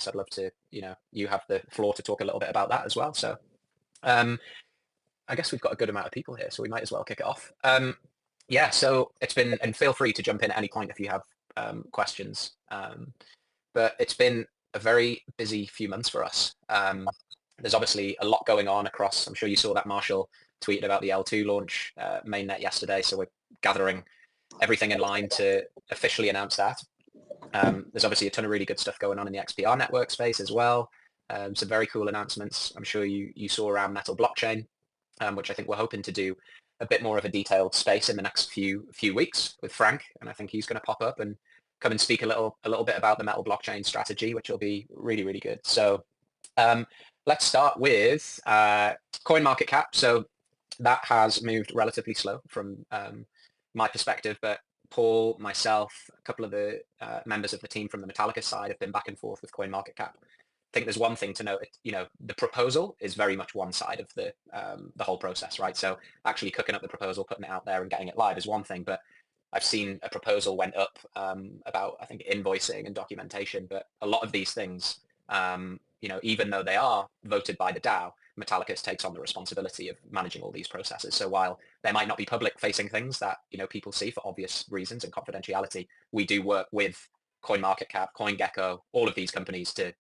I'd love to, you have the floor to talk a little bit about that as well. So I guess we've got a good amount of people here, so we might as well kick it off. Yeah, so it's been, and feel free to jump in at any point if you have questions. But it's been a very busy few months for us. There's obviously a lot going on across, I'm sure you saw that Marshall tweeted about the L2 launch mainnet yesterday, so we're gathering everything in line to officially announce that. There's obviously a ton of really good stuff going on in the XPR network space as well. Some very cool announcements I'm sure you saw around Metal Blockchain, which I think we're hoping to do a bit more of a detailed space in the next few weeks with Frank, and I think he's going to pop up and come and speak a little bit about the Metal Blockchain strategy, which will be really, really good. So let's start with CoinMarketCap. So that has moved relatively slow from my perspective, but Paul, myself, a couple of the members of the team from the Metallicus side have been back and forth with CoinMarketCap. I think there's one thing to note, the proposal is very much one side of the whole process, right? So actually cooking up the proposal, putting it out there and getting it live is one thing, but I've seen a proposal went up about, I think, invoicing and documentation, but a lot of these things, even though they are voted by the DAO, Metallicus takes on the responsibility of managing all these processes. So while there might not be public-facing things that people see for obvious reasons and confidentiality, we do work with CoinMarketCap, CoinGecko, all of these companies to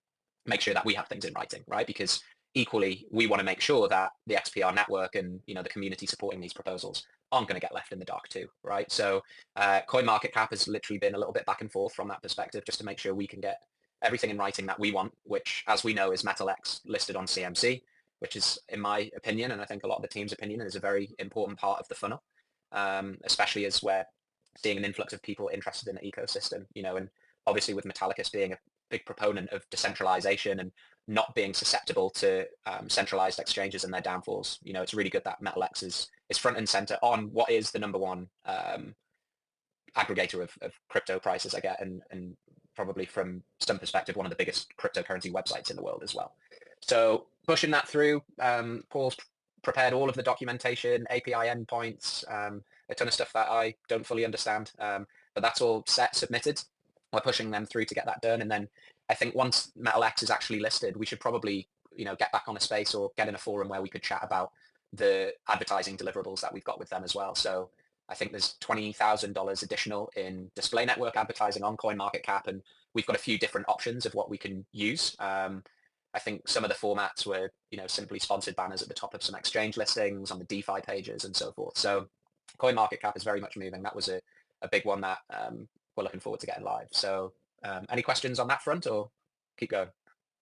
make sure that we have things in writing, right? Because equally, we want to make sure that the XPR network and the community supporting these proposals aren't going to get left in the dark too, right? So CoinMarketCap has literally been a little bit back and forth from that perspective, just to make sure we can get everything in writing that we want, which, as we know, is MetalX listed on CMC, which is, in my opinion, and I think a lot of the team's opinion, is a very important part of the funnel, especially as we're seeing an influx of people interested in the ecosystem, and obviously with Metallicus being a big proponent of decentralization and not being susceptible to centralized exchanges and their downfalls. It's really good that MetalX is front and center on what is the number one aggregator of crypto prices, I get, and probably from some perspective, one of the biggest cryptocurrency websites in the world as well. So pushing that through, Paul's prepared all of the documentation, API endpoints, a ton of stuff that I don't fully understand, but that's all set, submitted. We're pushing them through to get that done. And then I think once MetalX is actually listed, we should probably, get back on a space or get in a forum where we could chat about the advertising deliverables that we've got with them as well. So I think there's $20,000 additional in display network advertising on CoinMarketCap, and we've got a few different options of what we can use. I think some of the formats were, simply sponsored banners at the top of some exchange listings on the DeFi pages and so forth. So CoinMarketCap is very much moving. That was a big one that we're looking forward to getting live. So any questions on that front, or keep going?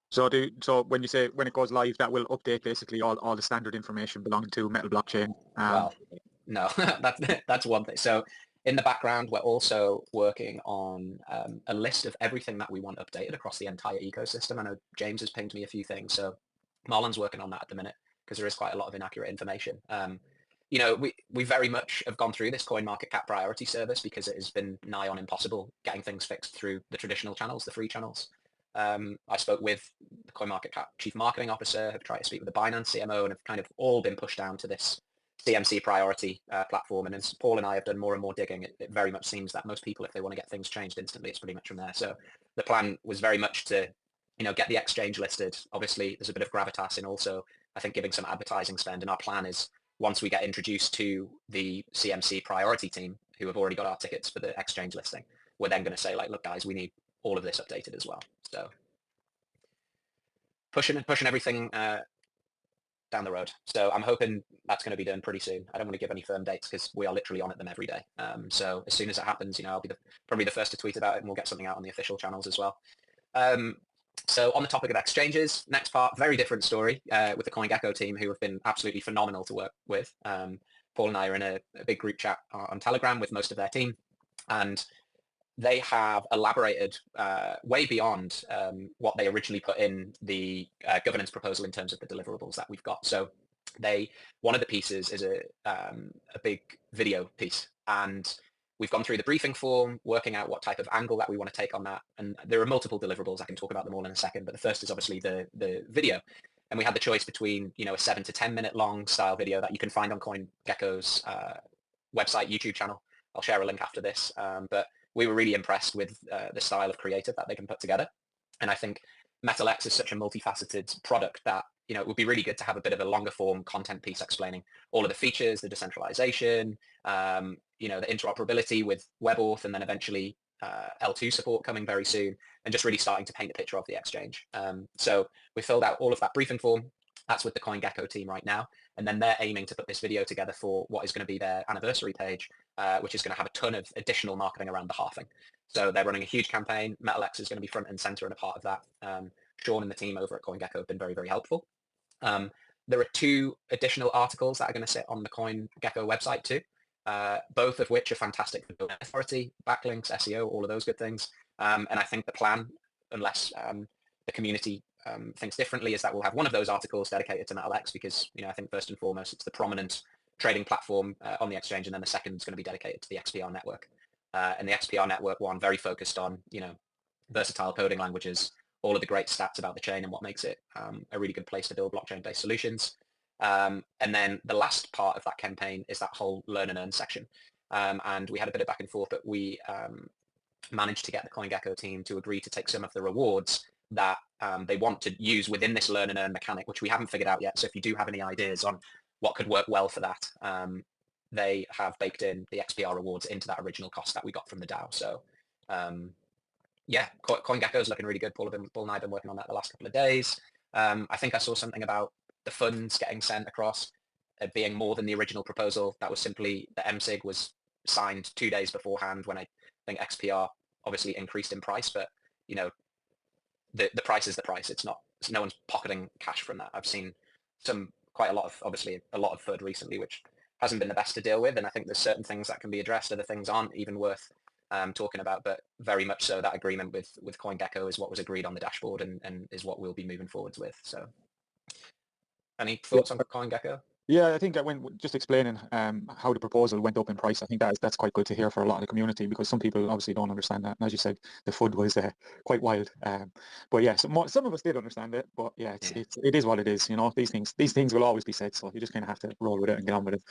So when you say when it goes live, that will update basically all the standard information belonging to Metal Blockchain? Well, no, that's one thing. So in the background, we're also working on a list of everything that we want updated across the entire ecosystem. I know James has pinged me a few things, so Marlon's working on that at the minute because there is quite a lot of inaccurate information. We very much have gone through this CoinMarketCap priority service because it has been nigh on impossible getting things fixed through the traditional channels, the free channels. I spoke with the CoinMarketCap chief marketing officer, have tried to speak with the Binance CMO, and have kind of all been pushed down to this CMC priority platform. And as Paul and I have done more and more digging, it very much seems that most people, if they want to get things changed instantly, it's pretty much from there. So the plan was very much to, get the exchange listed. Obviously, there's a bit of gravitas in also, I think, giving some advertising spend. And our plan is, once we get introduced to the CMC priority team, who have already got our tickets for the exchange listing, we're then going to say, like, look, guys, we need all of this updated as well. So pushing everything down the road. So I'm hoping that's going to be done pretty soon. I don't want to give any firm dates because we are literally on at them every day. So as soon as it happens, I'll be probably the first to tweet about it, and we'll get something out on the official channels as well. So on the topic of exchanges, next part, very different story with the CoinGecko team, who have been absolutely phenomenal to work with. Paul and I are in a big group chat on Telegram with most of their team, and they have elaborated way beyond what they originally put in the governance proposal in terms of the deliverables that we've got. So one of the pieces is a big video piece, and we've gone through the briefing form, working out what type of angle that we want to take on that. And there are multiple deliverables. I can talk about them all in a second, but the first is obviously the video. And we had the choice between, a 7 to 10 minute long style video that you can find on CoinGecko's website, YouTube channel. I'll share a link after this. But we were really impressed with the style of creative that they can put together. And I think MetalX is such a multifaceted product that, it would be really good to have a bit of a longer form content piece explaining all of the features, the decentralization, the interoperability with WebAuth, and then eventually L2 support coming very soon, and just really starting to paint a picture of the exchange. So we filled out all of that briefing form. That's with the CoinGecko team right now. And then they're aiming to put this video together for what is going to be their anniversary page, which is going to have a ton of additional marketing around the halving. So they're running a huge campaign. MetalX is going to be front and center and a part of that. Sean and the team over at CoinGecko have been very, very helpful. There are 2 additional articles that are going to sit on the CoinGecko website too, both of which are fantastic for domain authority, backlinks, SEO, all of those good things. And I think the plan, unless the community thinks differently, is that we'll have one of those articles dedicated to MetalX because, I think first and foremost, it's the prominent trading platform on the exchange, and then the second is going to be dedicated to the XPR network. And the XPR network one, very focused on, versatile coding languages, all of the great stats about the chain and what makes it a really good place to build blockchain-based solutions. And then the last part of that campaign is that whole learn and earn section. And we had a bit of back and forth, but we managed to get the CoinGecko team to agree to take some of the rewards that they want to use within this learn and earn mechanic, which we haven't figured out yet. So if you do have any ideas on what could work well for that, they have baked in the XPR rewards into that original cost that we got from the DAO. So yeah, CoinGecko is looking really good. Paul and I have been working on that the last couple of days. I think I saw something about the funds getting sent across being more than the original proposal. That was simply the MSIG was signed 2 days beforehand when I think XPR obviously increased in price, but the price is the price. It's no one's pocketing cash from that. I've seen quite a lot of FUD recently, which hasn't been the best to deal with. And I think there's certain things that can be addressed. Other things aren't even worth talking about, but very much so that agreement with CoinGecko is what was agreed on the dashboard and is what we'll be moving forwards with. So any thoughts on CoinGecko? Yeah, I think that when just explaining how the proposal went up in price, I think that's quite good to hear for a lot of the community, because some people obviously don't understand that. And as you said, the FUD was quite wild. But yeah, some of us did understand it. But yeah, it is what it is. These things will always be said, so you just kind of have to roll with it and get on with it.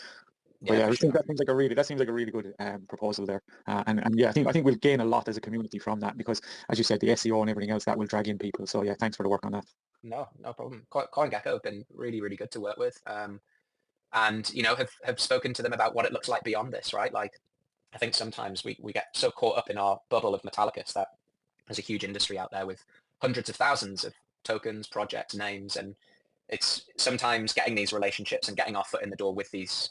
But yeah, I think that seems like a really good proposal there. And yeah, I think we'll gain a lot as a community from that, because as you said, the SEO and everything else that will drag in people. So yeah, thanks for the work on that. No problem. CoinGecko have been really, really good to work with. And have spoken to them about what it looks like beyond this, right? Like, I think sometimes we get so caught up in our bubble of Metallicus that there's a huge industry out there with hundreds of thousands of tokens, projects, names, and it's sometimes getting these relationships and getting our foot in the door with these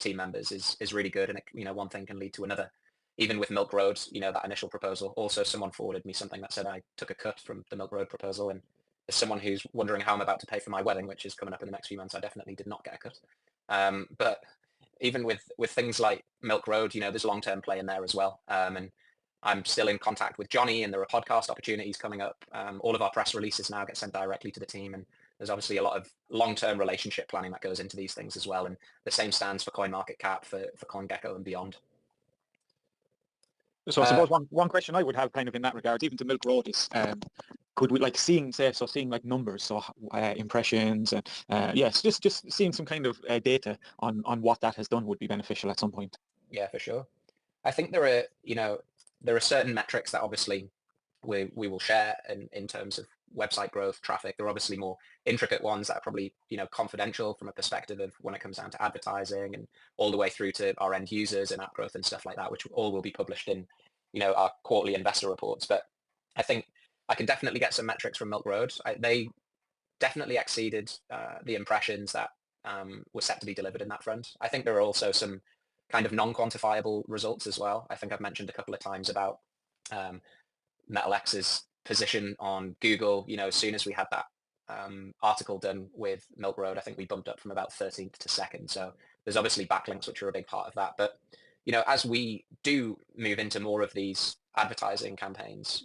team members is really good. And one thing can lead to another. Even with Milk Road, that initial proposal, also someone forwarded me something that said I took a cut from the Milk Road proposal, and as someone who's wondering how I'm about to pay for my wedding, which is coming up in the next few months, I definitely did not get a cut. But even with things like Milk Road, there's long-term play in there as well. And I'm still in contact with Johnny, and there are podcast opportunities coming up. All of our press releases now get sent directly to the team, and there's obviously a lot of long-term relationship planning that goes into these things as well. And the same stands for CoinMarketCap, for CoinGecko and beyond. So I suppose one question I would have kind of in that regard, even to Milk Road, is could we seeing like numbers, so impressions, and yes, just seeing some kind of data on what that has done would be beneficial at some point. Yeah, for sure. I think there are certain metrics that obviously we will share in terms of website growth, traffic. There are obviously more intricate ones that are probably confidential from a perspective of when it comes down to advertising and all the way through to our end users and app growth and stuff like that, which all will be published in our quarterly investor reports. But I think I can definitely get some metrics from Milk Road. They definitely exceeded the impressions that were set to be delivered in that front. I think there are also some kind of non-quantifiable results as well. I think I've mentioned a couple of times about MetalX's position on Google. As soon as we had that article done with Milk Road, I think we bumped up from about 13th to 2nd. So there's obviously backlinks, which are a big part of that. But as we do move into more of these advertising campaigns,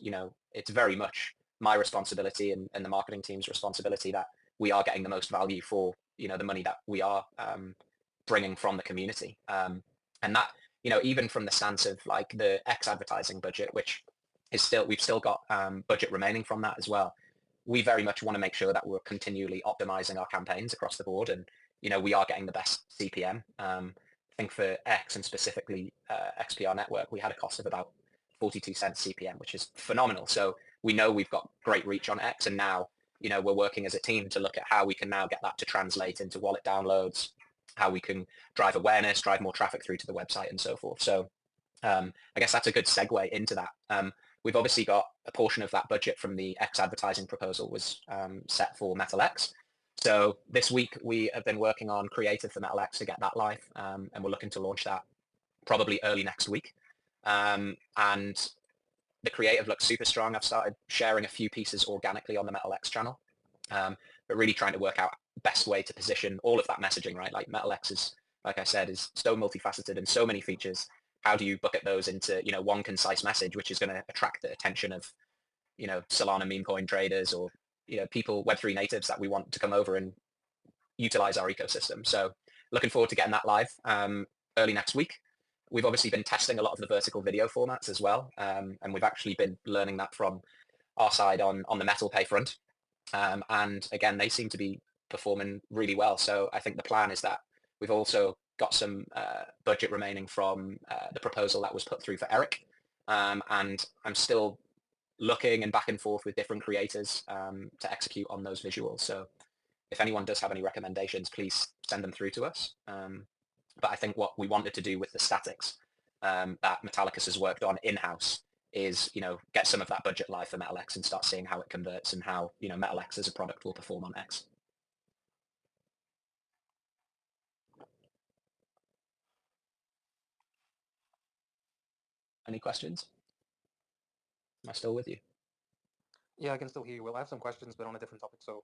it's very much my responsibility and the marketing team's responsibility that we are getting the most value for the money that we are bringing from the community. And that even from the stance of like the X advertising budget, which is we've still got budget remaining from that as well. We very much want to make sure that we're continually optimizing our campaigns across the board, and we are getting the best CPM. I think for X and specifically XPR network, we had a cost of about 42 cents CPM, which is phenomenal. So we know we've got great reach on X, and now, you know, we're working as a team to look at how we can now get that to translate into wallet downloads, how we can drive awareness, drive more traffic through to the website and so forth. So I guess that's a good segue into that. We've obviously got a portion of that budget from the X advertising proposal was set for MetalX. So this week we have been working on creative for MetalX to get that live, and we're looking to launch that probably early next week. And the creative looks super strong. I've started sharing a few pieces organically on the MetalX channel, but really trying to work out best way to position all of that messaging, right? Like MetalX is, like I said, is so multifaceted and so many features. How do you bucket those into, you know, one concise message, which is going to attract the attention of, you know, Solana meme coin traders or, you know, people, Web3 natives that we want to come over and utilize our ecosystem. So looking forward to getting that live early next week. We've obviously been testing a lot of the vertical video formats as well, and we've actually been learning that from our side on the MetalPay front. And again, they seem to be performing really well. So I think the plan is that we've also got some budget remaining from the proposal that was put through for Eric. And I'm still looking and back and forth with different creators to execute on those visuals. So if anyone does have any recommendations, please send them through to us. But I think what we wanted to do with the statics that Metallicus has worked on in-house is, you know, get some of that budget live for MetalX and start seeing how it converts and how, you know, MetalX as a product will perform on X. Any questions? Am I still with you? Yeah, I can still hear you. Well, I have some questions, but on a different topic. So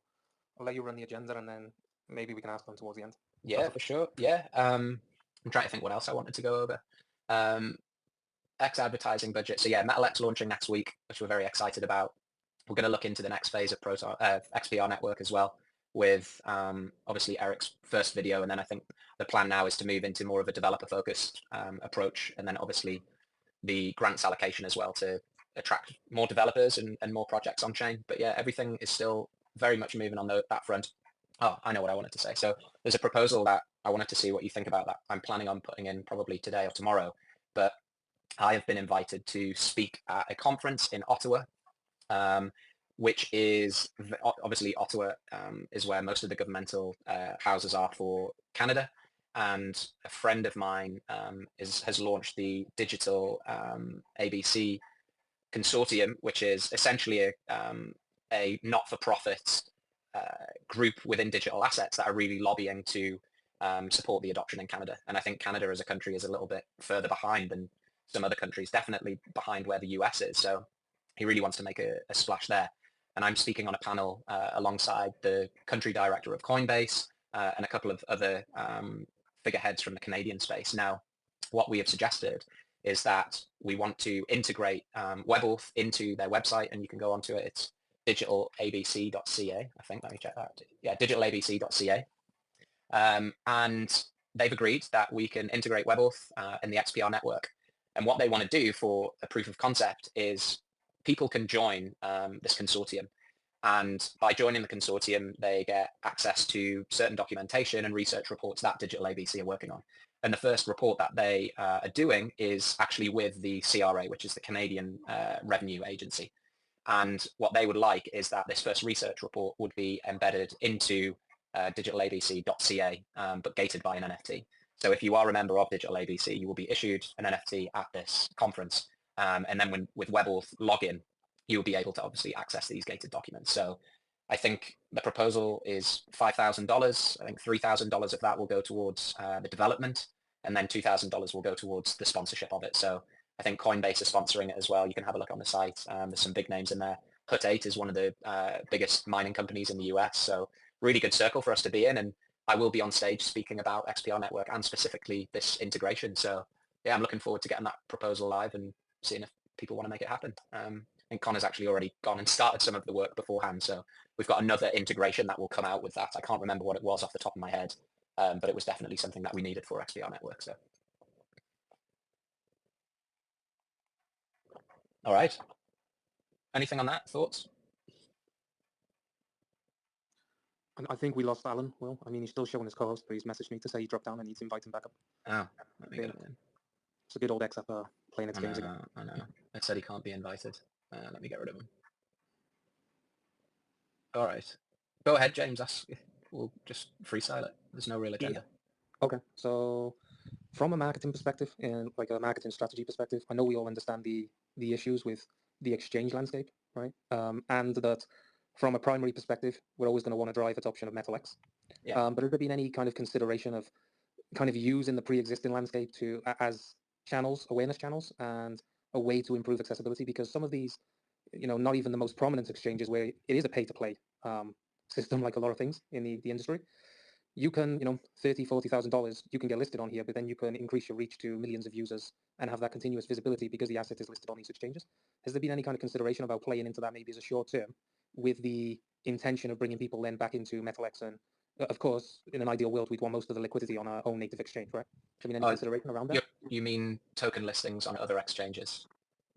I'll let you run the agenda, and then maybe we can ask them towards the end. Yeah, for sure. Yeah. I'm trying to think what else I wanted to go over. X advertising budget. So yeah, MetalX launching next week, which we're very excited about. We're going to look into the next phase of XPR network as well, with obviously Eric's first video, and then I think the plan now is to move into more of a developer-focused approach, and then obviously the grants allocation as well to attract more developers and more projects on chain. But yeah, everything is still very much moving on that front. Oh, I know what I wanted to say. So there's a proposal that I wanted to see what you think about that. I'm planning on putting in probably today or tomorrow, but I have been invited to speak at a conference in Ottawa, which is obviously Ottawa is where most of the governmental houses are for Canada. And a friend of mine has launched the Digital ABC Consortium, which is essentially a not-for-profit group within digital assets that are really lobbying to support the adoption in Canada. And I think Canada as a country is a little bit further behind than some other countries, definitely behind where the US is. So he really wants to make a splash there. And I'm speaking on a panel alongside the country director of Coinbase and a couple of other figureheads from the Canadian space. Now, what we have suggested is that we want to integrate WebAuth into their website, and you can go onto it. It's digitalabc.ca, I think. Let me check that. Yeah, digitalabc.ca. And they've agreed that we can integrate WebAuth in the XPR network. And what they want to do for a proof of concept is people can join this consortium. And by joining the consortium, they get access to certain documentation and research reports that Digital ABC are working on. And the first report that they are doing is actually with the CRA, which is the Canadian Revenue Agency. And what they would like is that this first research report would be embedded into digitalabc.ca, but gated by an NFT. So if you are a member of Digital ABC, you will be issued an NFT at this conference. And then with WebAuth login, you'll be able to obviously access these gated documents. So I think the proposal is $5,000. I think $3,000 of that will go towards the development, and then $2,000 will go towards the sponsorship of it. So I think Coinbase is sponsoring it as well. You can have a look on the site. There's some big names in there. Hut8 is one of the biggest mining companies in the US. So really good circle for us to be in. And I will be on stage speaking about XPR Network and specifically this integration. So yeah, I'm looking forward to getting that proposal live and seeing if people want to make it happen. And Connor's actually already gone and started some of the work beforehand. So we've got another integration that will come out with that. I can't remember what it was off the top of my head, but it was definitely something that we needed for XPR Network. So. All right. Anything on that? Thoughts? I think we lost Alan. Well, I mean, he's still showing his co-host, but he's messaged me to say he dropped down and needs to invite him back up. Oh, let me get him in. It's a good old XF playing its games again. I know. It said he can't be invited. Let me get rid of him. All right. Go ahead, James. We'll just freestyle it. There's no real agenda. Okay, so from a marketing perspective and like a marketing strategy perspective, I know we all understand the issues with the exchange landscape, right? And that from a primary perspective, we're always going to want to drive adoption of MetalX. Yeah. But has there been any kind of consideration of kind of using the pre-existing landscape to as channels, awareness channels, and a way to improve accessibility? Because some of these, not even the most prominent exchanges where it is a pay-to-play system, like a lot of things in the industry, you can, $30,000, $40,000, you can get listed on here, but then you can increase your reach to millions of users and have that continuous visibility because the asset is listed on these exchanges. Has there been any kind of consideration about playing into that maybe as a short term with the intention of bringing people then back into MetalX? And of course, in an ideal world, we'd want most of the liquidity on our own native exchange, right? Has there been any consideration around that? You mean token listings on other exchanges?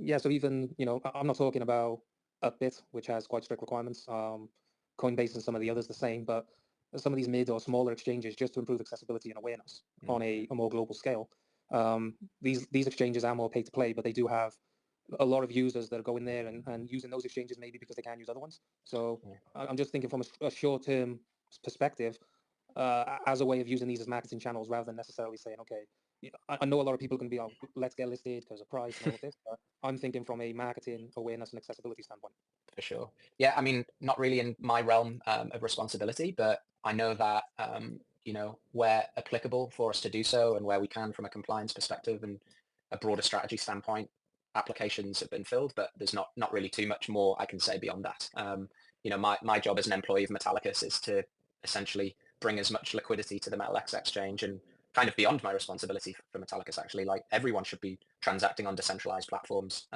Yeah, so even, I'm not talking about Upbit, which has quite strict requirements, Coinbase and some of the others the same, but some of these mid or smaller exchanges, just to improve accessibility and awareness on a more global scale. These exchanges are more pay to play, but they do have a lot of users that are going there and using those exchanges maybe because they can't use other ones. So I'm just thinking from a short-term perspective, as a way of using these as marketing channels rather than necessarily saying, okay, I know a lot of people are going to be, oh, let's get listed because of price and all of this, but I'm thinking from a marketing awareness and accessibility standpoint. For sure. Yeah, I mean, not really in my realm of responsibility, but I know that, where applicable for us to do so and where we can from a compliance perspective and a broader strategy standpoint, applications have been filled, but there's not really too much more I can say beyond that. My job as an employee of Metallicus is to essentially bring as much liquidity to the MetalX exchange and kind of beyond my responsibility for Metallicus, actually. Like, everyone should be transacting on decentralized platforms.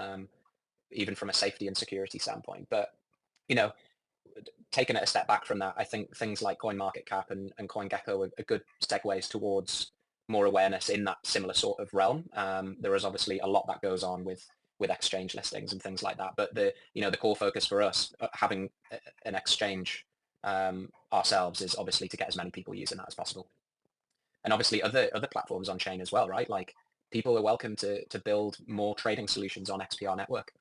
Even from a safety and security standpoint. But, taking it a step back from that, I think things like CoinMarketCap and CoinGecko are good segues towards more awareness in that similar sort of realm. There is obviously a lot that goes on with exchange listings and things like that. But the core focus for us, having an exchange ourselves, is obviously to get as many people using that as possible. And obviously other platforms on chain as well, right? Like, people are welcome to build more trading solutions on XPR network.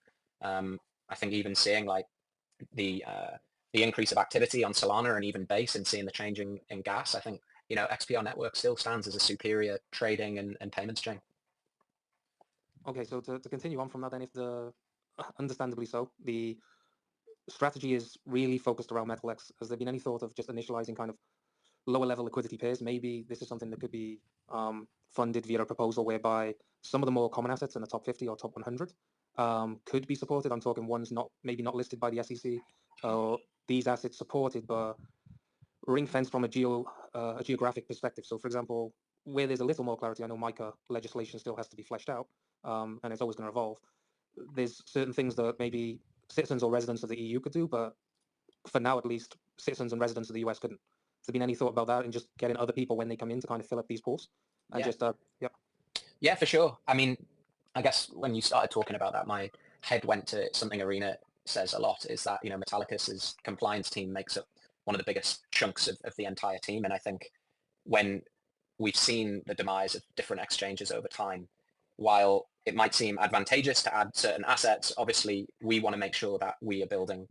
I think even seeing like the increase of activity on Solana and even Base, and seeing the change in gas, I think, XPR network still stands as a superior trading and payments chain. Okay, so to continue on from that, then, if understandably so, the strategy is really focused around MetalX, has there been any thought of just initializing kind of lower level liquidity pairs? Maybe this is something that could be funded via a proposal whereby some of the more common assets in the top 50 or top 100 could be supported. I'm talking ones maybe not listed by the SEC, or these assets supported but ring fenced from a geographic perspective. So, for example, where there's a little more clarity, I know MiCA legislation still has to be fleshed out, and it's always going to evolve. There's certain things that maybe citizens or residents of the EU could do, but for now, at least, citizens and residents of the US couldn't. Has there been any thought about that and just getting other people when they come in to kind of fill up these pools? And yeah. Yeah, for sure. I mean, I guess when you started talking about that, my head went to something Arena says a lot, is that, Metallicus's compliance team makes up one of the biggest chunks of the entire team. And I think when we've seen the demise of different exchanges over time, while it might seem advantageous to add certain assets, obviously we want to make sure that we are building,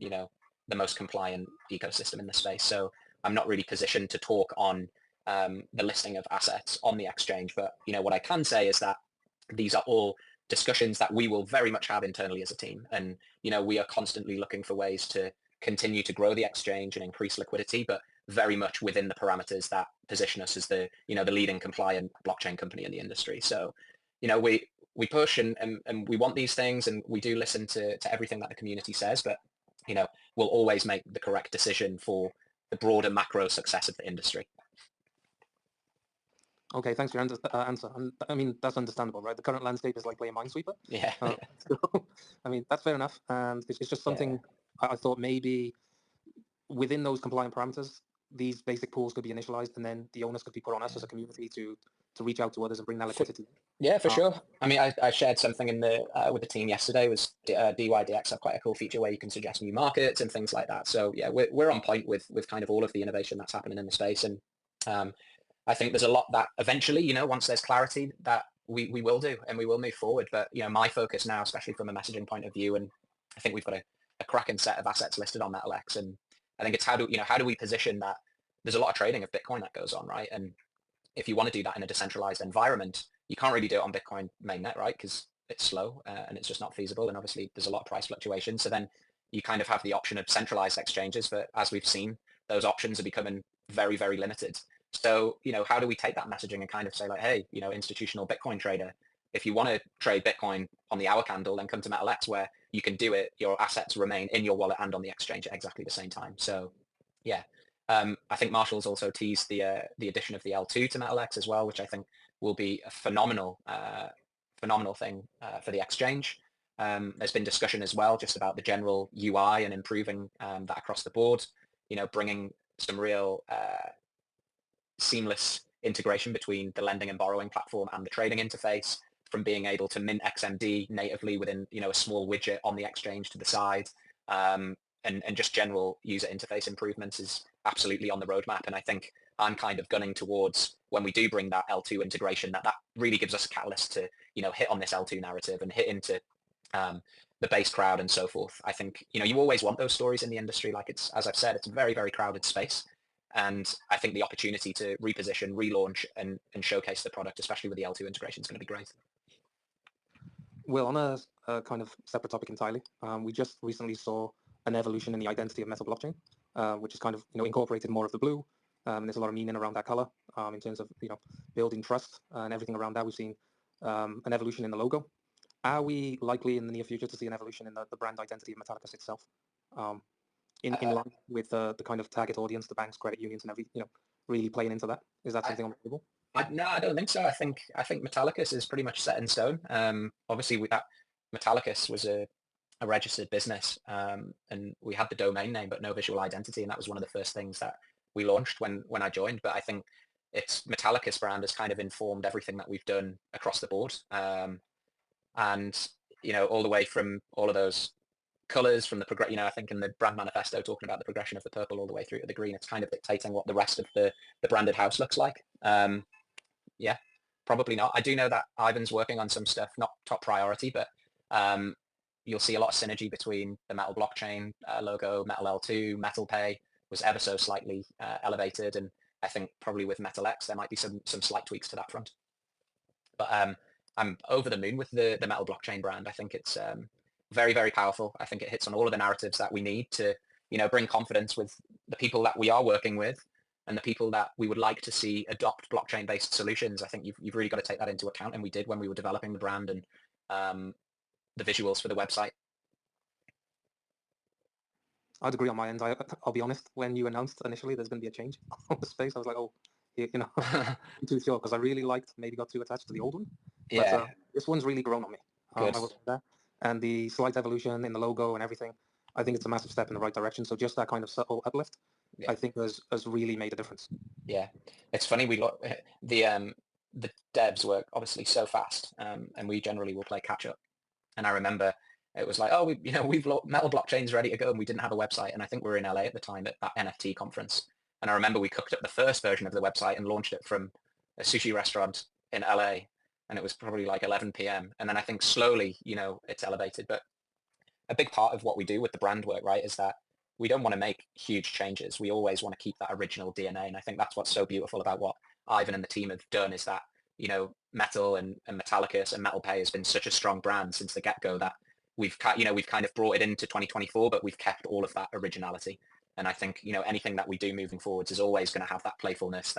the most compliant ecosystem in the space. So I'm not really positioned to talk on the listing of assets on the exchange, but what I can say is that these are all discussions that we will very much have internally as a team, and we are constantly looking for ways to continue to grow the exchange and increase liquidity, but very much within the parameters that position us as the the leading compliant blockchain company in the industry. So we push and we want these things, and we do listen to everything that the community says, but we'll always make the correct decision for the broader macro success of the industry. Okay, thanks for your answer. And I mean, that's understandable, right? The current landscape is like playing Minesweeper. Yeah. So, I mean, that's fair enough. And it's just something I thought maybe within those compliant parameters, these basic pools could be initialized, and then the onus could be put on us as a community to reach out to others and bring that liquidity. Yeah, for sure. I mean, I shared something in the with the team yesterday. Was DYDX have quite a cool feature where you can suggest new markets and things like that. So yeah, we're on point with kind of all of the innovation that's happening in the space, and I think there's a lot that eventually, once there's clarity, that we will do, and we will move forward. But my focus now, especially from a messaging point of view, and I think we've got a cracking set of assets listed on MetalX, and I think it's how do we position that? There's a lot of trading of Bitcoin that goes on, right? And if you want to do that in a decentralized environment, you can't really do it on Bitcoin mainnet, right? Because it's slow and it's just not feasible. And obviously there's a lot of price fluctuation. So then you kind of have the option of centralized exchanges, but as we've seen, those options are becoming very, very limited. So, how do we take that messaging and kind of say like, hey, institutional Bitcoin trader, if you want to trade Bitcoin on the hour candle, then come to MetalX where you can do it. Your assets remain in your wallet and on the exchange at exactly the same time. So yeah, I think Marshall's also teased the addition of the L2 to MetalX as well, which I think will be a phenomenal thing for the exchange. There's been discussion as well just about the general UI and improving that across the board, bringing some real seamless integration between the lending and borrowing platform and the trading interface, from being able to mint XMD natively within a small widget on the exchange to the side, and just general user interface improvements is absolutely on the roadmap. And I think I'm kind of gunning towards, when we do bring that L2 integration, that really gives us a catalyst to hit on this L2 narrative and hit into the base crowd and so forth. I think you always want those stories in the industry. Like, it's, as I've said, it's a very, very crowded space. And I think the opportunity to reposition, relaunch, and showcase the product, especially with the L2 integration, is going to be great. Well, on a kind of separate topic entirely, we just recently saw an evolution in the identity of Metal Blockchain, which is kind of incorporated more of the blue. There's a lot of meaning around that color in terms of building trust and everything around that. We've seen an evolution in the logo. Are we likely in the near future to see an evolution in the brand identity of Metallicus itself, in line with the kind of target audience, the banks, credit unions, and really playing into that? Is that something on the table? No, I don't think so. I think Metallicus is pretty much set in stone. Obviously, that Metallicus was a registered business, and we had the domain name but no visual identity, and that was one of the first things that we launched when I joined. But I think it's Metallicus brand has kind of informed everything that we've done across the board, and all the way from all of those colors, from the I think in the brand manifesto talking about the progression of the purple all the way through to the green, it's kind of dictating what the rest of the branded house looks like. Yeah, probably not. I do know that Ivan's working on some stuff, not top priority, but you'll see a lot of synergy between the Metal Blockchain logo, Metal L2, Metal Pay was ever so slightly elevated, and I think probably with MetalX there might be some slight tweaks to that front. But I'm over the moon with the Metal Blockchain brand. I think it's very, very powerful. I think it hits on all of the narratives that we need to bring confidence with the people that we are working with and the people that we would like to see adopt blockchain-based solutions. I think you've really got to take that into account, and we did when we were developing the brand and the visuals for the website. I'd agree on my end. I'll be honest, when you announced initially there's going to be a change on the space, I was like, oh, I'm too sure, because I really maybe got too attached to the old one. Yeah. But this one's really grown on me. Good. I will say that. And the slight evolution in the logo and everything, I think it's a massive step in the right direction. So just that kind of subtle uplift, I think has really made a difference. Yeah, it's funny. We look the devs work obviously so fast, and we generally will play catch up. And I remember it was like, oh, we've Metal Blockchain's ready to go, and we didn't have a website. And I think we were in LA at the time at that NFT conference. And I remember we cooked up the first version of the website and launched it from a sushi restaurant in LA, and it was probably like 11 p.m. And then I think slowly, it's elevated. But a big part of what we do with the brand work, right, is that we don't want to make huge changes. We always want to keep that original DNA. And I think that's what's so beautiful about what Ivan and the team have done, is that, Metal and Metallicus and Metal Pay has been such a strong brand since the get-go that we've kind of brought it into 2024, but we've kept all of that originality. And I think, anything that we do moving forwards is always going to have that playfulness,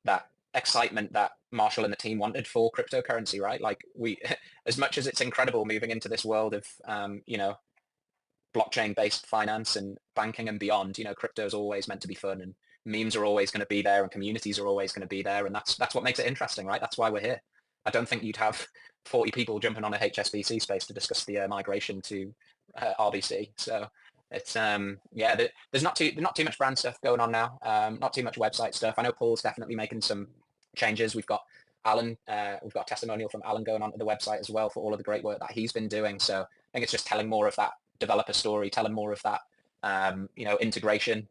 that excitement that Marshall and the team wanted for cryptocurrency, right? Like, we, as much as it's incredible moving into this world of, blockchain-based finance and banking and beyond, crypto is always meant to be fun, and memes are always going to be there, and communities are always going to be there, and that's what makes it interesting, right? That's why we're here. I don't think you'd have 40 people jumping on a HSBC space to discuss the migration to RBC. So it's there's not too much brand stuff going on now, not too much website stuff. I know Paul's definitely making some changes. We've got Alan, we've got a testimonial from Alan going onto the website as well for all of the great work that he's been doing. So I think it's just telling more of that developer story, telling more of that integration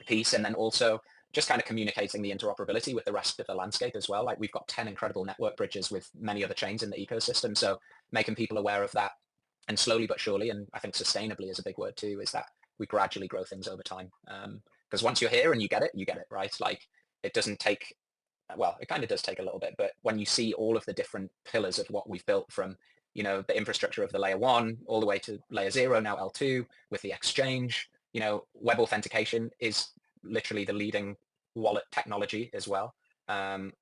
piece, and then also just kind of communicating the interoperability with the rest of the landscape as well. Like, we've got 10 incredible network bridges with many other chains in the ecosystem, so making people aware of that, and slowly but surely, and I think sustainably is a big word too, is that we gradually grow things over time. Because once you're here and you get it, right? Like it doesn't take, well, it kind of does take a little bit, but when you see all of the different pillars of what we've built from, the infrastructure of the layer 1 all the way to layer 0, now L2 with the exchange, web authentication is literally the leading wallet technology as well. And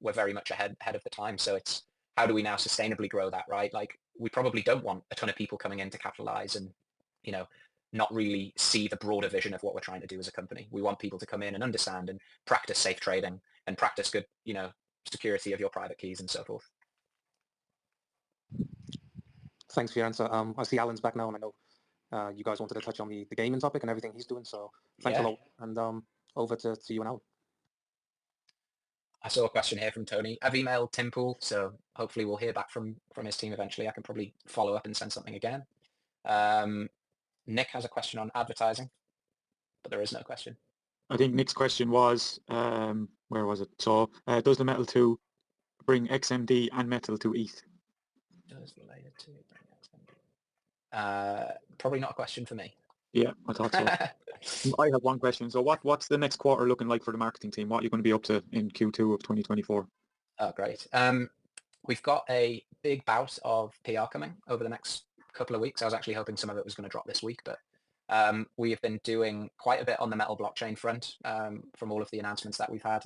we're very much ahead of the time. So it's, how do we now sustainably grow that, right? Like we probably don't want a ton of people coming in to capitalize and, not really see the broader vision of what we're trying to do as a company. We want people to come in and understand and practice safe trading and practice good, security of your private keys and so forth. Thanks for your answer. I see Alan's back now, and I know you guys wanted to touch on the gaming topic and everything he's doing. So thanks a lot. And over to you and Alan. I saw a question here from Tony. I've emailed Timpool, so hopefully we'll hear back from his team eventually. I can probably follow up and send something again. Nick has a question on advertising, but there is no question. I think Nick's question was, where was it? So does the Metal 2 bring XMD and Metal to ETH? Does the layer 2 bring XMD? Probably not a question for me. Yeah, I thought so. I have one question. So what's the next quarter looking like for the marketing team? What are you going to be up to in Q2 of 2024? Oh, great. We've got a big bout of PR coming over the next couple of weeks. I was actually hoping some of it was going to drop this week, but we have been doing quite a bit on the Metal blockchain front from all of the announcements that we've had.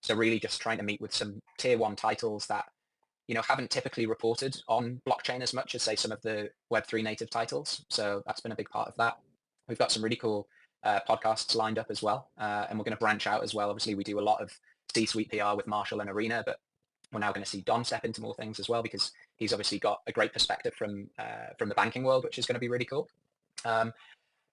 So really just trying to meet with some tier 1 titles that, haven't typically reported on blockchain as much as, say, some of the Web3 native titles. So that's been a big part of that. We've got some really cool podcasts lined up as well. And we're going to branch out as well. Obviously, we do a lot of C-suite PR with Marshall and Arena, but we're now going to see Don step into more things as well, because he's obviously got a great perspective from the banking world, which is going to be really cool. And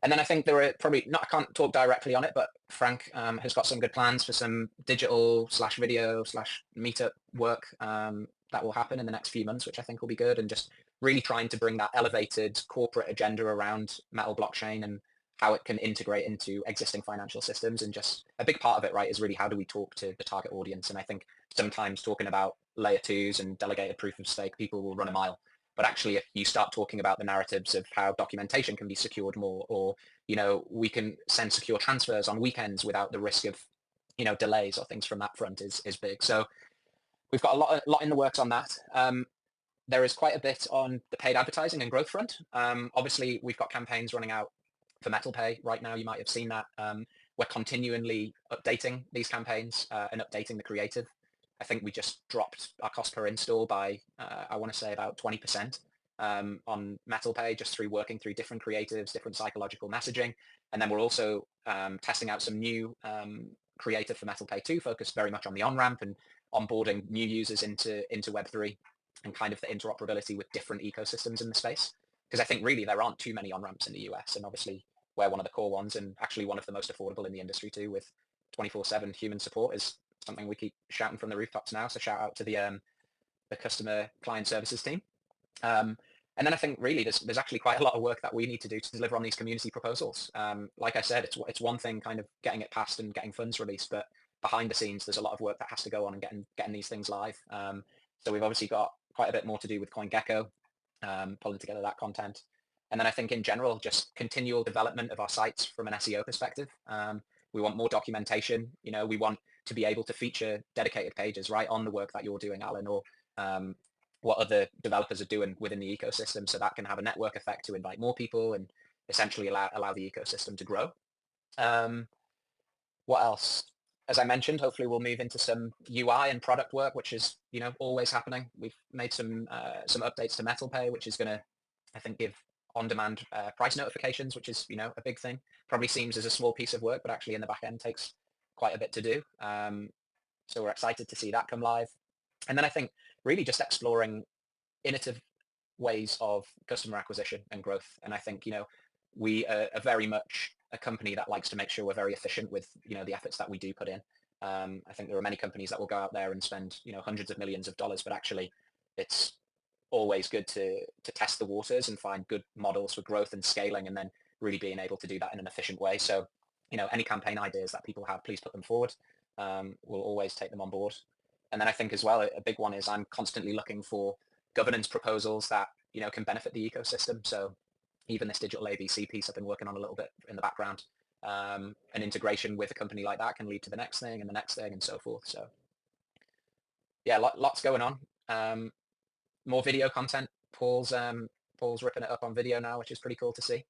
then I think there are probably not, I can't talk directly on it, but Frank has got some good plans for some digital/video/meetup work that will happen in the next few months, which I think will be good. And just really trying to bring that elevated corporate agenda around Metal blockchain and how it can integrate into existing financial systems. And just a big part of it, right, is really how do we talk to the target audience? And I think sometimes talking about layer 2s and delegated proof of stake, people will run a mile. But actually, if you start talking about the narratives of how documentation can be secured more, or, we can send secure transfers on weekends without the risk of, delays or things from that front is big. So we've got a lot in the works on that. There is quite a bit on the paid advertising and growth front. Obviously, we've got campaigns running out for MetalPay right now. You might have seen that. We're continually updating these campaigns and updating the creative. I think we just dropped our cost per install by, I want to say about 20% on MetalPay, just through working through different creatives, different psychological messaging. And then we're also testing out some new creative for MetalPay 2, focused very much on the on-ramp and onboarding new users into Web3 and kind of the interoperability with different ecosystems in the space. Because I think really there aren't too many on-ramps in the US, and obviously we're one of the core ones, and actually one of the most affordable in the industry too, with 24/7 human support is something we keep shouting from the rooftops now. So shout out to the customer client services team. And then I think really there's actually quite a lot of work that we need to do to deliver on these community proposals. Like I said, it's one thing kind of getting it passed and getting funds released, but behind the scenes, there's a lot of work that has to go on and getting these things live. So we've obviously got quite a bit more to do with CoinGecko, pulling together that content. And then I think in general, just continual development of our sites from an SEO perspective. We want more documentation. We want to be able to feature dedicated pages right on the work that you're doing, Alan, or what other developers are doing within the ecosystem, so that can have a network effect to invite more people and essentially allow the ecosystem to grow. What else? As I mentioned, hopefully we'll move into some UI and product work, which is always happening. We've made some updates to MetalPay, which is going to, I think, give on-demand price notifications, which is a big thing. Probably seems as a small piece of work, but actually in the back end takes quite a bit to do. So we're excited to see that come live. And then I think really just exploring innovative ways of customer acquisition and growth. And I think, we are very much a company that likes to make sure we're very efficient with, the efforts that we do put in. I think there are many companies that will go out there and spend, hundreds of millions of dollars, but actually it's always good to test the waters and find good models for growth and scaling, and then really being able to do that in an efficient way. So, any campaign ideas that people have, please put them forward. We'll always take them on board. And then I think as well, a big one is I'm constantly looking for governance proposals that, can benefit the ecosystem. So even this digital ABC piece I've been working on a little bit in the background. An integration with a company like that can lead to the next thing and the next thing and so forth. So yeah, lots going on. More video content. Paul's ripping it up on video now, which is pretty cool to see.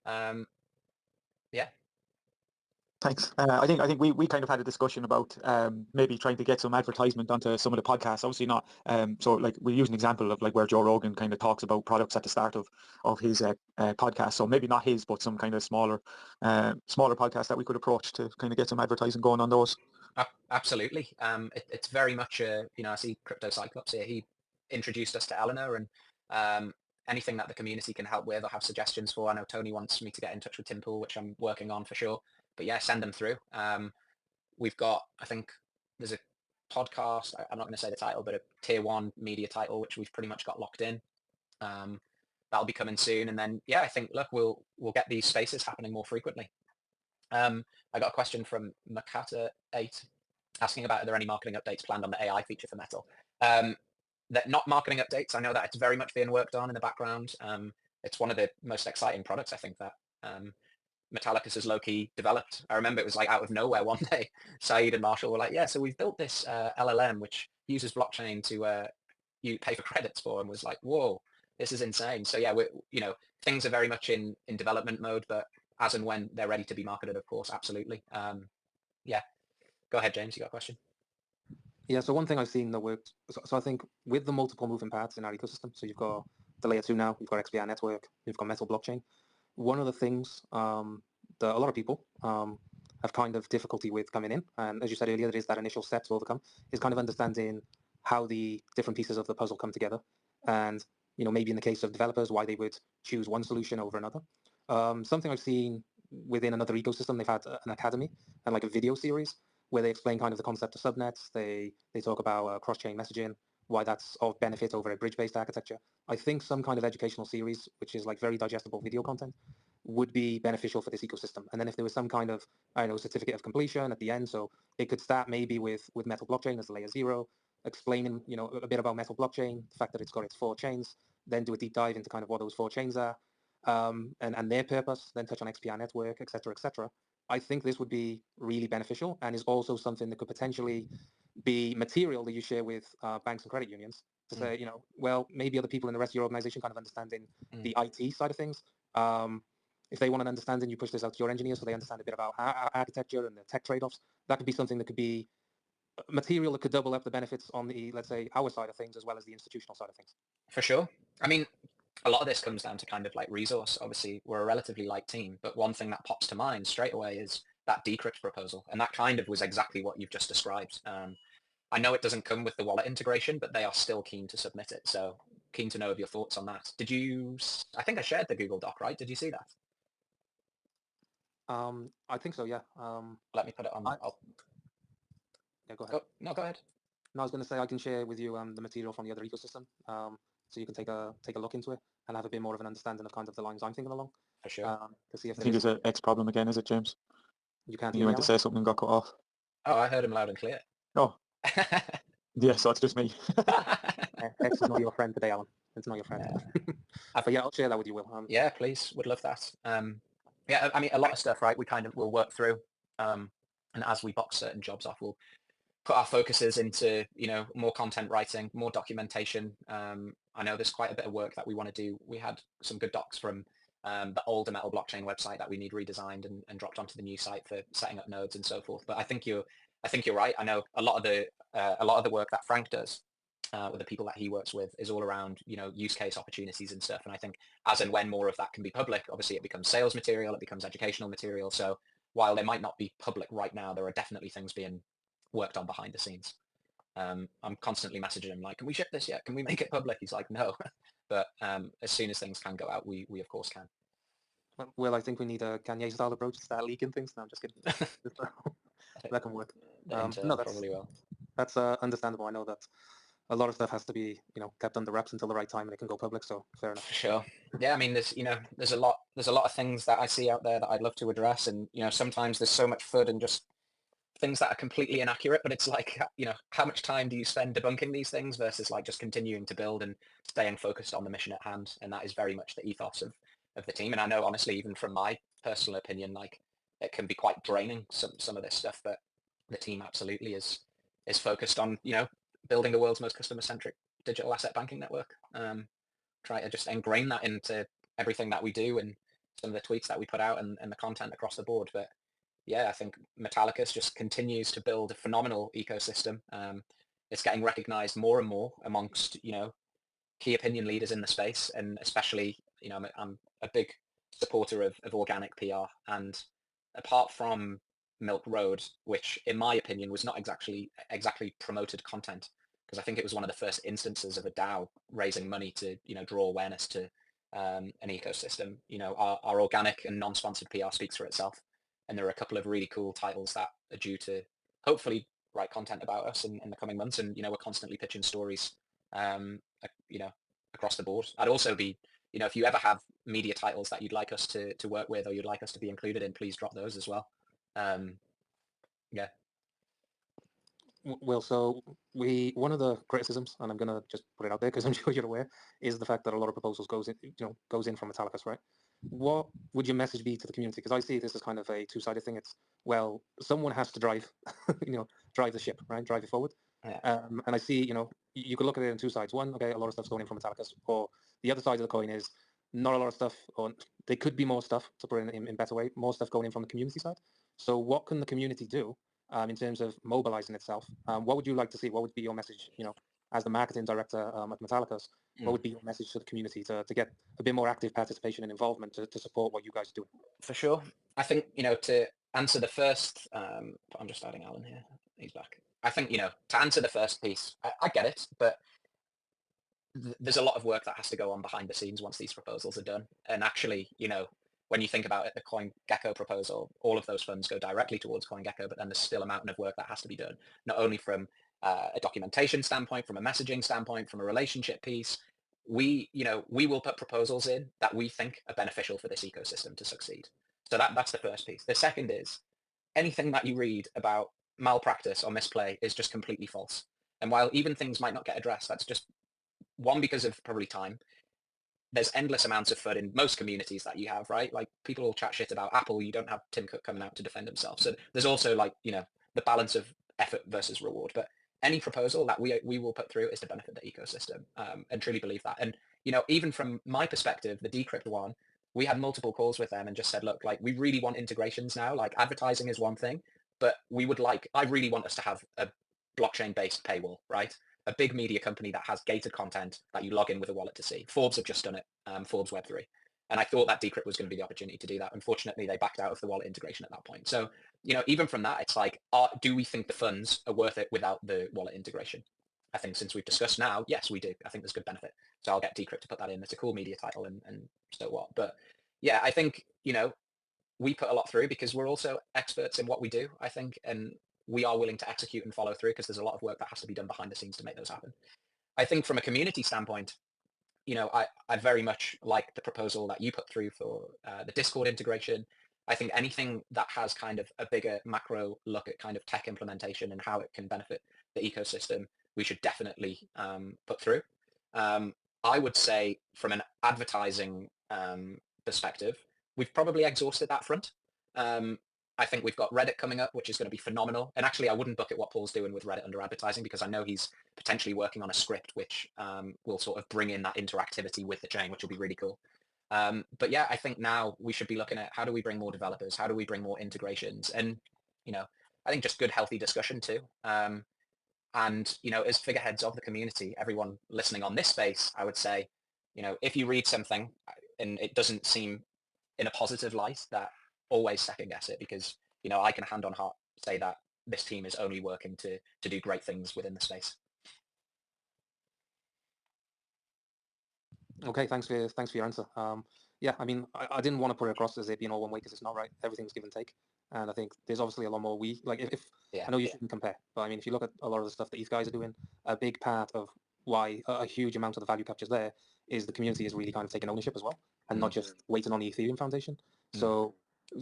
Yeah. Thanks. I think we kind of had a discussion about maybe trying to get some advertisement onto some of the podcasts. Obviously not. So like we use an example of like where Joe Rogan kind of talks about products at the start of his podcast. So maybe not his, but some kind of smaller podcast that we could approach to kind of get some advertising going on those. Absolutely. It's very much I see Crypto Cyclops here. He introduced us to Eleanor, and anything that the community can help with or have suggestions for. I know Tony wants me to get in touch with Tim Pool, which I'm working on for sure. But yeah, send them through. We've got, I think there's a podcast, I'm not going to say the title, but a tier 1 media title, which we've pretty much got locked in. That'll be coming soon. And then, yeah, I think, look, we'll get these spaces happening more frequently. I got a question from Makata8 asking about, are there any marketing updates planned on the AI feature for Metal? That not marketing updates. I know that it's very much being worked on in the background. It's one of the most exciting products, I think, that Metallicus has low-key developed. I remember it was like out of nowhere one day. Saeed and Marshall were like, yeah, so we've built this LLM which uses blockchain to you pay for credits for, and was like, whoa, this is insane. So yeah, things are very much in development mode, but as and when they're ready to be marketed, of course, absolutely. Yeah, go ahead, James, you got a question? Yeah, so one thing I've seen that worked, so I think with the multiple moving parts in our ecosystem, so you've got the layer 2 now, you've got XBR network, you've got Metal blockchain. One of the things that a lot of people have kind of difficulty with coming in, and as you said earlier, there is that initial step to overcome, is kind of understanding how the different pieces of the puzzle come together. And, maybe in the case of developers, why they would choose one solution over another. Something I've seen within another ecosystem, they've had an academy and like a video series where they explain kind of the concept of subnets. They talk about cross-chain messaging, why that's of benefit over a bridge-based architecture. I think some kind of educational series, which is like very digestible video content, would be beneficial for this ecosystem. And then if there was some kind of, certificate of completion at the end, so it could start maybe with Metal blockchain as layer 0, explaining, a bit about Metal blockchain, the fact that it's got its 4 chains, then do a deep dive into kind of what those 4 chains are, and their purpose, then touch on XPR network, et cetera, et cetera. I think this would be really beneficial, and is also something that could potentially be material that you share with banks and credit unions to say, well, maybe other people in the rest of your organization kind of understanding the IT side of things. If they want an understanding, you push this out to your engineers so they understand a bit about architecture and the tech trade-offs. That could be something that could be material that could double up the benefits on the, let's say, our side of things as well as the institutional side of things. For sure. I mean, a lot of this comes down to kind of like resource. Obviously, we're a relatively light team, but one thing that pops to mind straight away is that decrypt proposal. And that kind of was exactly what you've just described. I know it doesn't come with the wallet integration, but they are still keen to submit it. So keen to know of your thoughts on that. I think I shared the Google Doc, right? Did you see that? I think so, yeah. Let me put it on. Yeah, go ahead. No, go ahead. No, I was going to say I can share with you the material from the other ecosystem, so you can take a look into it and have a bit more of an understanding of kind of the lines I'm thinking along. For sure. To see if I think there's an X problem again, is it, James? You can't. You went to say something and got cut off. Oh, I heard him loud and clear. Oh. Yeah, so it's just me. X is not your friend today, Alan. It's not your friend. But yeah, I'll share that with you, Will. Yeah, please. Would love that. Yeah, I mean, a lot of stuff, right? We kind of will work through, and as we box certain jobs off, we'll put our focuses into, more content writing, more documentation. I know there's quite a bit of work that we want to do. We had some good docs from the older Metal blockchain website that we need redesigned and dropped onto the new site for setting up nodes and so forth. But I think you're right. I know a lot of the work that Frank does with the people that he works with is all around, use case opportunities and stuff. And I think as and when more of that can be public, obviously it becomes sales material, it becomes educational material. So while they might not be public right now, there are definitely things being worked on behind the scenes. I'm constantly messaging him like, can we ship this yet? Can we make it public? He's like, no. But as soon as things can go out, we of course can. Well, I think we need a Kanye style approach to start leaking things. No, I'm just kidding. That can work. No, that's probably will. That's understandable. I know that a lot of stuff has to be, kept under wraps until the right time and it can go public. So fair enough. For sure. Yeah, I mean, there's a lot of things that I see out there that I'd love to address, and sometimes there's so much FUD and just things that are completely inaccurate, but it's like, how much time do you spend debunking these things versus like just continuing to build and staying focused on the mission at hand? And that is very much the ethos of of the team. And I know, honestly, even from my personal opinion, like it can be quite draining, some of this stuff, but the team absolutely is focused on, building the world's most customer-centric digital asset banking network. Try to just ingrain that into everything that we do and some of the tweets that we put out and the content across the board. But yeah, I think Metallicus just continues to build a phenomenal ecosystem. It's getting recognized more and more amongst, key opinion leaders in the space, and especially, I'm a big supporter of organic PR. And apart from Milk Road, which in my opinion was not exactly promoted content, because I think it was one of the first instances of a DAO raising money to, draw awareness to an ecosystem. Our organic and non-sponsored PR speaks for itself, and there are a couple of really cool titles that are due to hopefully write content about us in the coming months. And we're constantly pitching stories, across the board. I'd also be, if you ever have media titles that you'd like us to work with, or you'd like us to be included in, please drop those as well. Yeah. Well, so one of the criticisms, and I'm gonna just put it out there because I'm sure you're aware, is the fact that a lot of proposals goes in from Metallicus, right? What would your message be to the community? Because I see this as kind of a two-sided thing. It's, well, someone has to drive, drive the ship, right? Drive it forward. Yeah. And I see, you could look at it in two sides. One, okay, a lot of stuff's going in from Metallicus, or the other side of the coin is not a lot of stuff, or there could be more stuff, to put it in better way, more stuff going in from the community side. So what can the community do in terms of mobilizing itself? What would you like to see? What would be your message, as the marketing director at Metallicus? What would be your message to the community to get a bit more active participation and involvement to support what you guys are doing? For sure. I think, to answer the first, I'm just adding Alan here. He's back. I think, to answer the first piece, I get it, but there's a lot of work that has to go on behind the scenes once these proposals are done. And actually, when you think about it, the CoinGecko proposal, all of those funds go directly towards CoinGecko, but then there's still a mountain of work that has to be done, not only from a documentation standpoint, from a messaging standpoint, from a relationship piece. We will put proposals in that we think are beneficial for this ecosystem to succeed. So that's the first piece. The second is anything that you read about malpractice or misplay is just completely false. And while even things might not get addressed, that's just one, because of probably time. There's endless amounts of FUD in most communities that you have, right? Like people will chat shit about Apple. You don't have Tim Cook coming out to defend himself. So there's also the balance of effort versus reward. But any proposal that we will put through is to benefit the ecosystem, and truly believe that. And, even from my perspective, the Decrypt one, we had multiple calls with them and just said, look, like we really want integrations now. Like advertising is one thing, but I really want us to have a blockchain-based paywall, right? A big media company that has gated content that you log in with a wallet to see. Forbes have just done it, Forbes Web3. And I thought that Decrypt was going to be the opportunity to do that. Unfortunately, they backed out of the wallet integration at that point. So, even from that, it's like, do we think the funds are worth it without the wallet integration? I think since we've discussed now, yes, we do. I think there's good benefit. So I'll get Decrypt to put that in. It's a cool media title and so what. But yeah, I think, we put a lot through because we're also experts in what we do, I think, and we are willing to execute and follow through because there's a lot of work that has to be done behind the scenes to make those happen. I think from a community standpoint, I very much like the proposal that you put through for the Discord integration. I think anything that has kind of a bigger macro look at kind of tech implementation and how it can benefit the ecosystem, we should definitely put through. I would say from an advertising perspective, we've probably exhausted that front. I think we've got Reddit coming up, which is going to be phenomenal. And actually, I wouldn't bucket what Paul's doing with Reddit under advertising because I know he's potentially working on a script which will sort of bring in that interactivity with the chain, which will be really cool. But yeah, I think now we should be looking at how do we bring more developers? How do we bring more integrations? And, I think just good, healthy discussion too. And, as figureheads of the community, everyone listening on this space, I would say, if you read something and it doesn't seem in a positive light, that always second guess it because, I can hand on heart say that this team is only working to do great things within the space. Okay, thanks for your answer. Yeah, I mean, I didn't want to put it across as it being all one way because it's not, right. Everything's give and take. And I think there's obviously a lot more if I know you shouldn't compare, but I mean, if you look at a lot of the stuff that these guys are doing, a big part of why a huge amount of the value captures there is the community is really kind of taking ownership as well and not just waiting on the Ethereum Foundation. So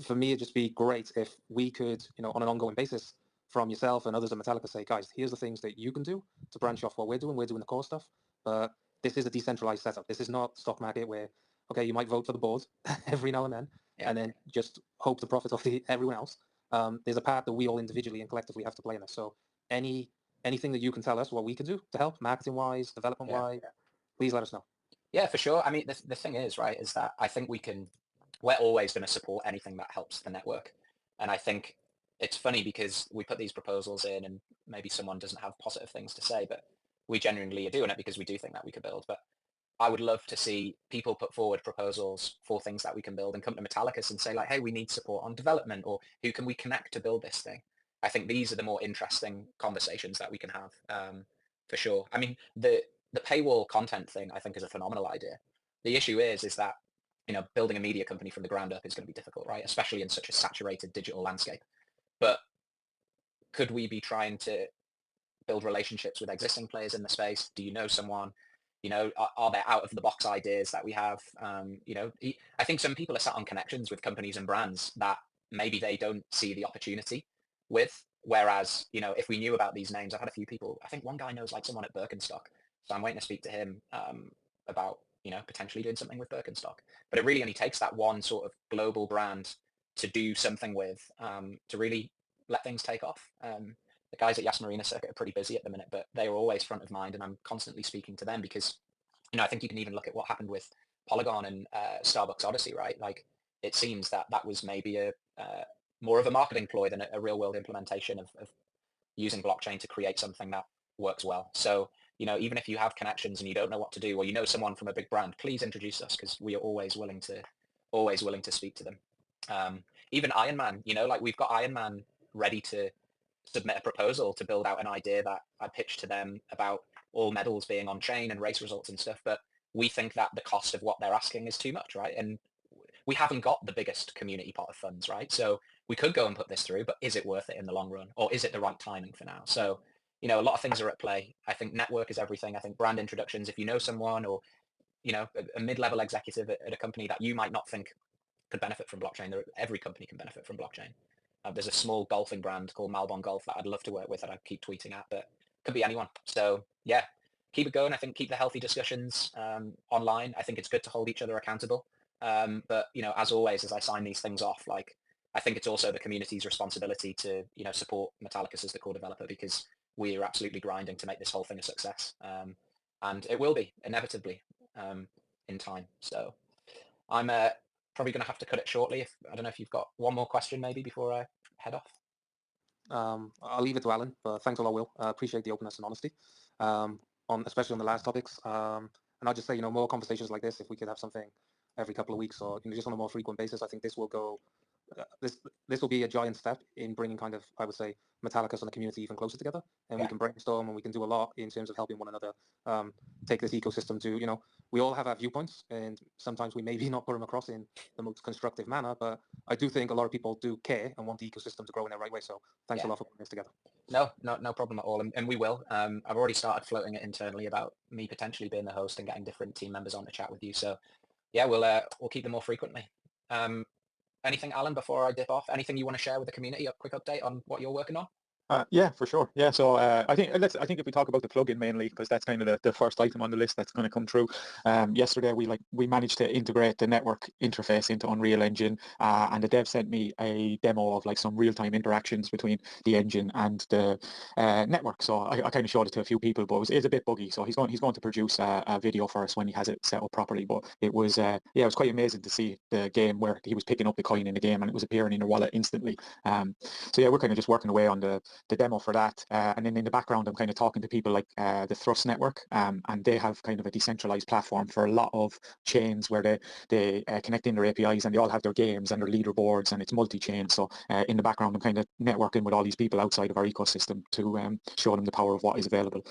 for me, it'd just be great if we could, on an ongoing basis from yourself and others at Metallica say, guys, here's the things that you can do to branch off what we're doing. We're doing the core stuff, but this is a decentralized setup. This is not stock market where okay, you might vote for the board every now and then, and then just hope the profit of everyone else. There's a part that we all individually and collectively have to play in this. So anything that you can tell us what we can do to help, marketing-wise, development-wise, please let us know. Yeah, for sure. I mean, the thing is, right, is that I think we're always going to support anything that helps the network. And I think it's funny because we put these proposals in and maybe someone doesn't have positive things to say, but we genuinely are doing it because we do think that we could build. But I would love to see people put forward proposals for things that we can build and come to Metallicus and say like, hey, we need support on development, or who can we connect to build this thing? I think these are the more interesting conversations that we can have, for sure. I mean, the paywall content thing I think is a phenomenal idea. The issue is that, building a media company from the ground up is going to be difficult, right? Especially in such a saturated digital landscape. But could we be trying to build relationships with existing players in the space? Do you know someone? Are there out of the box ideas that we have? I think some people are sat on connections with companies and brands that maybe they don't see the opportunity with. Whereas, if we knew about these names, I've had a few people, I think one guy knows like someone at Birkenstock. So I'm waiting to speak to him about, potentially doing something with Birkenstock. But it really only takes that one sort of global brand to do something with, to really let things take off. The guys at Yas Marina Circuit are pretty busy at the minute, but they are always front of mind, and I'm constantly speaking to them because, I think you can even look at what happened with Polygon and Starbucks Odyssey, right? Like, it seems that was maybe a more of a marketing ploy than a real world implementation of using blockchain to create something that works well. So, even if you have connections and you don't know what to do, or someone from a big brand, please introduce us because we are always willing to speak to them. Even Ironman, like we've got Ironman ready to submit a proposal to build out an idea that I pitched to them about all medals being on chain and race results and stuff. But we think that the cost of what they're asking is too much, right? And we haven't got the biggest community pot of funds, right? So we could go and put this through, but is it worth it in the long run, or is it the right timing for now? So, a lot of things are at play. I think network is everything. I think brand introductions, if you know someone, or, a mid-level executive at a company that you might not think could benefit from blockchain, every company can benefit from blockchain. There's a small golfing brand called Malbon Golf that I'd love to work with that I keep tweeting at, but could be anyone. So yeah, keep it going. I think keep the healthy discussions online. I think it's good to hold each other accountable. But as always, as I sign these things off, like I think it's also the community's responsibility to support Metallicus as the core developer, because we are absolutely grinding to make this whole thing a success, and it will be inevitably in time. So I'm probably going to have to cut it shortly. I don't know if you've got one more question maybe before I head off. I'll leave it to Alan, but thanks a lot, Will. I appreciate the openness and honesty, especially on the last topics. And I'll just say, more conversations like this, if we could have something every couple of weeks or just on a more frequent basis, I think this will go. This will be a giant step in bringing kind of, I would say, Metallicus and the community even closer together, and we can brainstorm and we can do a lot in terms of helping one another take this ecosystem to, we all have our viewpoints and sometimes we maybe not put them across in the most constructive manner, but I do think a lot of people do care and want the ecosystem to grow in the right way. So thanks a lot for putting this together. No problem at all, and we will. I've already started floating it internally about me potentially being the host and getting different team members on to chat with you. So yeah, we'll keep them more frequently. Anything, Alan, before I dip off? Anything you want to share with the community? A quick update on what you're working on? Yeah, for sure. Yeah, so I think if we talk about the plugin mainly, because that's kind of the first item on the list that's going to come through. Yesterday we managed to integrate the network interface into Unreal Engine, and the dev sent me a demo of like some real-time interactions between the engine and the network. So I kind of showed it to a few people, but it was a bit buggy. So he's going to produce a video for us when he has it set up properly. But it was it was quite amazing to see the game where he was picking up the coin in the game and it was appearing in your wallet instantly. So yeah, we're kind of just working away on the demo for that, and then in the background I'm kind of talking to people like the Thrust network, and they have kind of a decentralized platform for a lot of chains where they connect in their APIs and they all have their games and their leaderboards, and it's multi-chain. So in the background I'm kind of networking with all these people outside of our ecosystem to show them the power of what is available.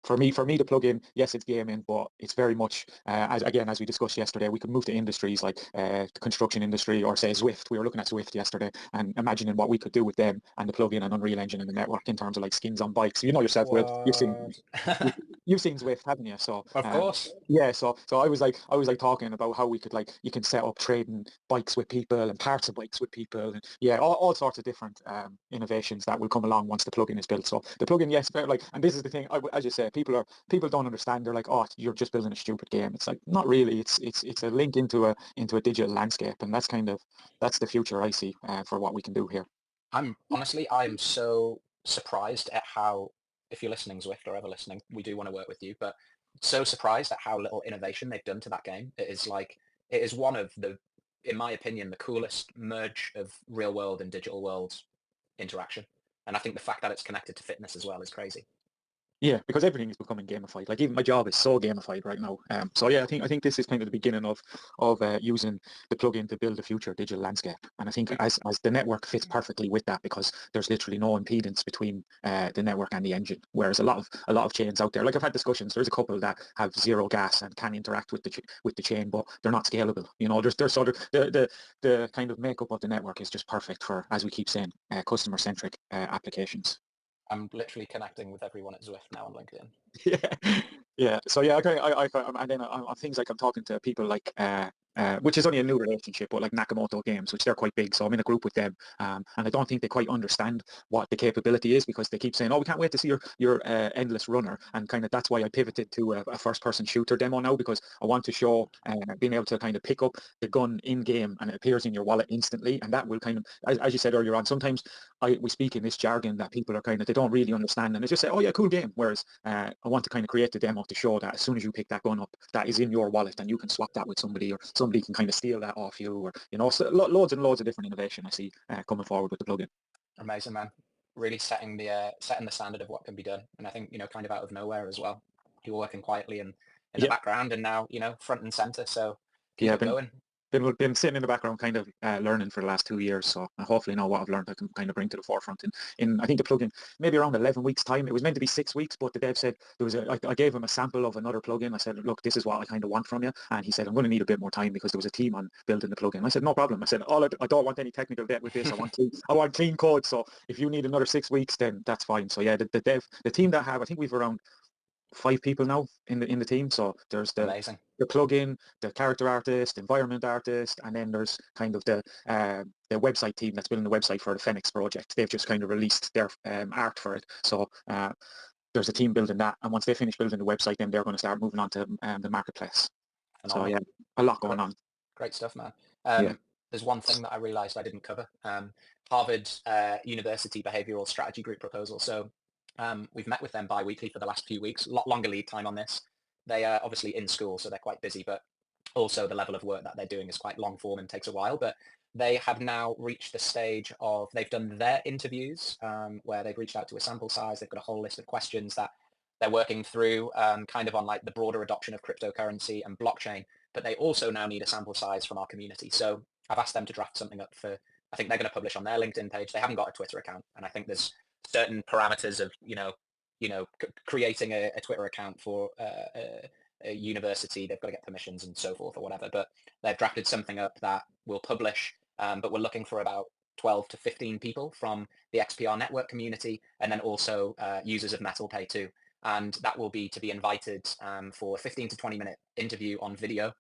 For me the plugin, yes, it's gaming, but it's very much as we discussed yesterday, we could move to industries like the construction industry, or say Zwift. We were looking at Zwift yesterday and imagining what we could do with them and the plugin and Unreal Engine in the network in terms of like skins on bikes. You know yourself, Will. You've seen Zwift, haven't you? So Of course. yeah, so I was like talking about how we could like you can set up trading bikes with people and parts of bikes with people, and yeah, all sorts of different innovations that will come along once the plugin is built. So the plugin, yes, but like, and this is the thing, as you say, people don't understand. They're like, oh, you're just building a stupid game. It's like, not really. It's a link into a digital landscape, and that's the future I see for what we can do here. I'm so surprised at how, if you're listening, Zwift, or ever listening, we do want to work with you, but so surprised at how little innovation they've done to that game. It is one of the, in my opinion, the coolest merge of real world and digital world interaction. And I think the fact that it's connected to fitness as well is crazy. Yeah, because everything is becoming gamified. Like even my job is so gamified right now. So yeah, I think this is kind of the beginning of using the plugin to build a future digital landscape. And I think as the network fits perfectly with that, because there's literally no impedance between the network and the engine. Whereas a lot of chains out there, like I've had discussions, there's a couple that have zero gas and can interact with the chain, but they're not scalable. You know, there's sort of the kind of makeup of the network is just perfect for, as we keep saying, customer centric applications. I'm literally connecting with everyone at Zwift now on LinkedIn. Yeah, yeah. So yeah, and then on things like I'm talking to people like which is only a new relationship, but like Nakamoto Games, which they're quite big. So I'm in a group with them, and I don't think they quite understand what the capability is, because they keep saying, "Oh, we can't wait to see your endless runner," and kind of that's why I pivoted to a first-person shooter demo now, because I want to show being able to kind of pick up the gun in game and it appears in your wallet instantly, and that will kind of, as you said earlier on, sometimes we speak in this jargon that people are kind of, they don't really understand, and they just say, "Oh yeah, cool game," whereas I want to kind of create the demo to show that as soon as you pick that gun up, that is in your wallet, and you can swap that with somebody, or somebody can kind of steal that off you, or so loads and loads of different innovation I see coming forward with the plugin. Amazing, man. Really setting the standard of what can be done, and I think kind of out of nowhere as well. You were working quietly in the background, and now front and center. So keep it going. Been sitting in the background kind of learning for the last 2 years, so hopefully now what I've learned I can kind of bring to the forefront in I think the plugin maybe around 11 weeks time. It was meant to be 6 weeks, but the dev said I gave him a sample of another plugin. I said, look, this is what I kind of want from you, and he said, I'm going to need a bit more time because there was a team on building the plugin. I said, no problem. I said, I don't want any technical debt with this. I want clean code, so if you need another 6 weeks, then that's fine. So yeah, the team that I have, I think we've around 5 people now in the team. So there's Amazing. the plugin, the character artist, environment artist, and then there's kind of the website team that's building the website for the Phoenix project. They've just kind of released their art for it. So there's a team building that, and once they finish building the website, then they're going to start moving on to the marketplace. Phenomenal. So yeah, a lot going on. Great stuff, man. Yeah. There's one thing that I realized I didn't cover. Harvard University Behavioral Strategy Group proposal. So we've met with them bi-weekly for the last few weeks. A lot longer lead time on this. They are obviously in school, so they're quite busy, but also the level of work that they're doing is quite long form and takes a while. But they have now reached the stage of, they've done their interviews where they've reached out to a sample size. They've got a whole list of questions that they're working through kind of on like the broader adoption of cryptocurrency and blockchain. But they also now need a sample size from our community. So I've asked them to draft something up for, I think they're going to publish on their LinkedIn page. They haven't got a Twitter account. And I think there's certain parameters of, creating a Twitter account for a university. They've got to get permissions and so forth or whatever. But they've drafted something up that will publish. But we're looking for about 12 to 15 people from the XPR network community, and then also users of MetalPay too. And that will be to be invited for a 15 to 20-minute interview on video.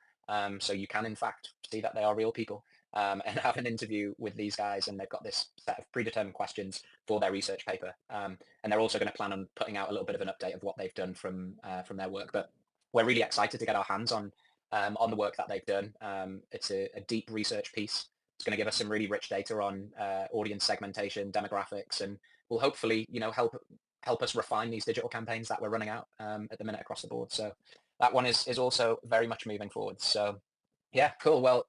So you can, in fact, see that they are real people and have an interview with these guys. And they've got this set of predetermined questions for their research paper. And they're also going to plan on putting out a little bit of an update of what they've done from their work. But we're really excited to get our hands on the work that they've done. It's a deep research piece. It's going to give us some really rich data on audience segmentation, demographics, and will hopefully, help us refine these digital campaigns that we're running out at the minute across the board. So that one is also very much moving forward. So yeah, cool. Well,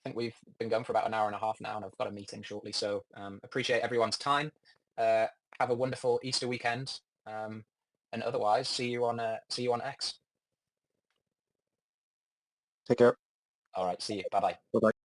I think we've been going for about an hour and a half now, and I've got a meeting shortly. So appreciate everyone's time. Have a wonderful Easter weekend. And otherwise, see you on X. Take care. All right. See you. Bye-bye. Bye-bye.